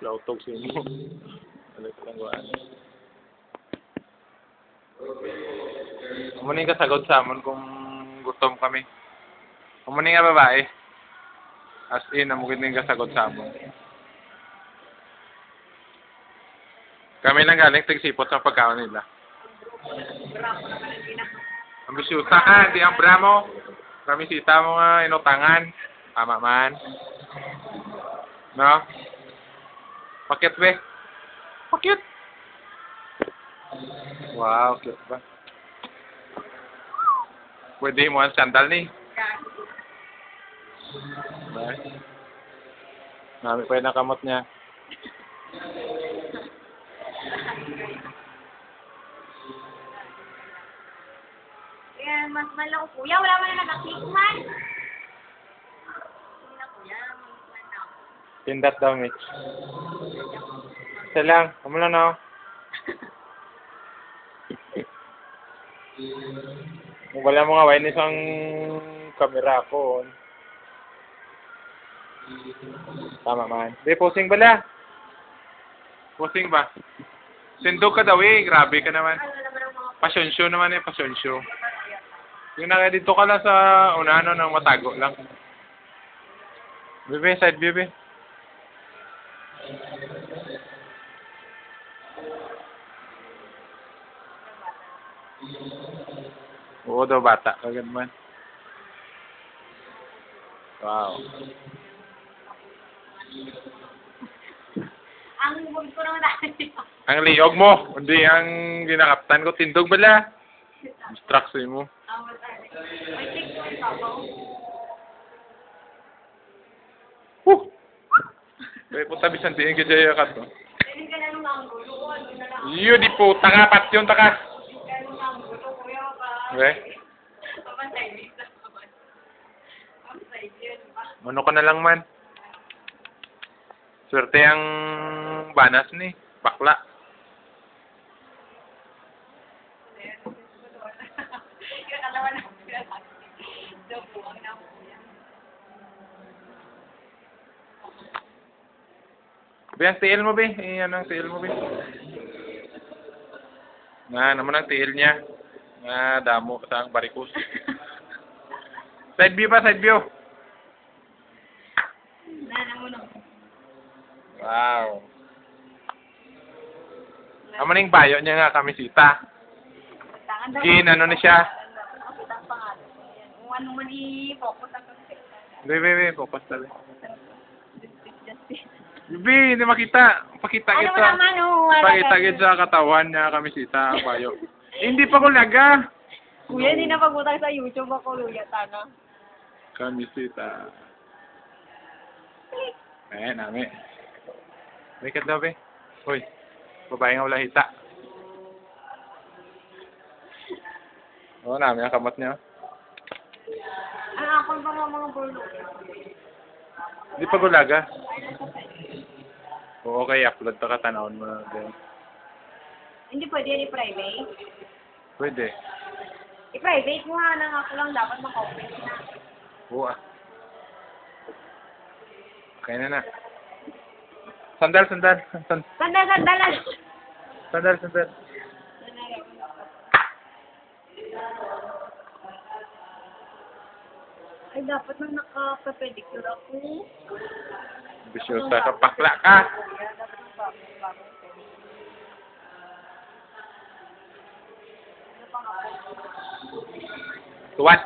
Lautog sa imo. Balik lang ko ano. Umuning kasagot sa amon kung gutom kami. Umuning nga babae. As in, amugin din kasagot sa amon. Kami lang galing tigsipot sa pagkaon nila. Ambisyosa ka, di ang bramo. Kami sita mo nga inutangan. Tama man. No? Pakit be. Pakit. Wow, cute ba? Pwede mo ang sandal ni. Nami pa yung nakamot niya. Kaya mas malang kuya, wala man na nag-click man. Kuya, man na. Tindat daw, Mitch. Isa lang. Kamu lang na. Wala mo nga, wala isang kamera ko. Tama man. Di, posing bala. Posing ba? Sindog ka daw eh. Grabe ka naman. Passion show naman eh. Passion show. Yung na dito ka lang sa unahan ng matago lang. Bebe, side view, bebe. Oo daw, bata. Kagad man. Wow. Ang bug ko naman dati. Ang liog mo. Hindi ang ginakaptan ko. Tindog bala. Distraction mo. May click ko yung tabaw. Kaya po tabi sandiin ka dyan ka to. Hindi ka na nung anggulo. Iyo, di po. Taka, patyon, taka. Okay. Ano ka na lang man. Swerte ang banas ni. Bakla. Be, ang tiil mo, be. Ano ang tiil mo, be? Nga, naman ang tiil niya. Nga, damo sa ang barikus. Side view pa, side view. Wow. Amo ning bayo niya nga kami sita. Gin, ano na siya? Kung ano man i-focus ang concept. Be, focus tali. Be, hindi makita. Pakita Ano kita. naman, Pakita kita sa katawan niya kami sita ang bayo. Hindi pa ko laga. Kuya, hindi na pagutang sa YouTube ako, luya, tanga. Kami sita. Nami. May kadlaw, be. Hoy, babae nga wala hita. Oo, namin ang kamot niya. Ang akong mga burlo. Hindi pa gulaga. Oo, okay, upload ta ka, tanawon mo na din. Hindi pwede yan i-private. Pwede. I-private mo nga nang ako lang dapat maka-open na. Oo ah. Okay na na. Sandal. Sandal. Sandal. Ay, dapat nang naka-pedicure ako. Bisyosa ka, pakla ka. Tuwan.